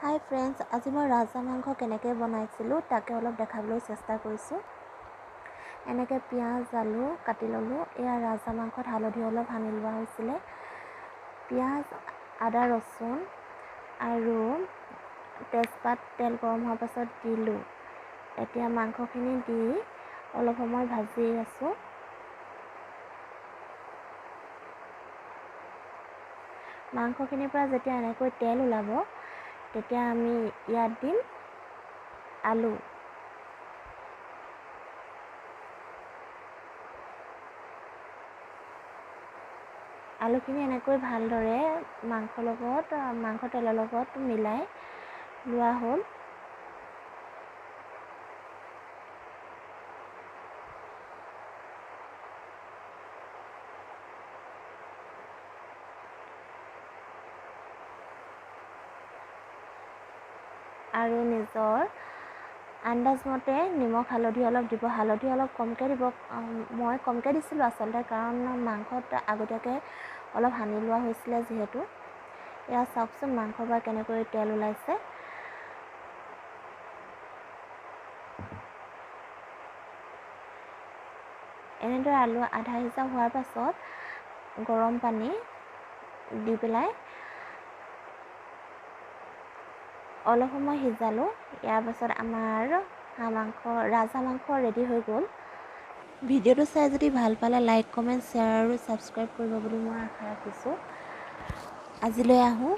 হাই friends, আজি মই ৰাজহাঁহ মাংস কেনেকৈ বনাইছিলোঁ তাকে অলপ দেখাবলৈ চেষ্টা কৰিছোঁ। এনেকৈ পিঁয়াজ আলু কাটি ল'লোঁ। এয়া ৰাজহাঁহ মাংসত হালধি অলপ সানি লোৱা হৈছিলে। পিঁয়াজ আদা ৰচুন আৰু তেজপাত তেল গৰম হোৱাৰ পাছত দিলোঁ। এতিয়া মাংসখিনি দি অলপ সময় ভাজি আছোঁ। মাংসখিনিৰ পৰা যেতিয়া এনেকৈ তেল ওলাব তেতিয়া আমি ইয়াত দিম আলু। আলুখিনি এনেকৈ ভালদৰে মাংস তেলৰ লগত মিলাই লোৱা হ'ল। আৰু নিজৰ আন্দাজমতে নিমখ হালধি অলপ দিব। হালধি অলপ কমকৈ দিব। মই কমকৈ দিছিলোঁ আচলতে, কাৰণ মাংসত আগতীয়াকৈ অলপ সানি লোৱা হৈছিলে যিহেতু। এয়া চাওকচোন মাংসৰ পৰা কেনেকৈ তেল ওলাইছে। এনেদৰে আলু আধা সিজা হোৱাৰ পাছত গৰম পানী দি পেলাই অলপ সময় সিজালোঁ। ইয়াৰ পাছত আমাৰ ৰাজহাঁহ মাংস ৰেডি হৈ গ'ল। ভিডিঅ'টো চাই যদি ভাল পালে লাইক কমেণ্ট শ্বেয়াৰ আৰু ছাবস্ক্ৰাইব কৰিব বুলি মই আশা ৰাখিছোঁ। আজিলৈ আহোঁ।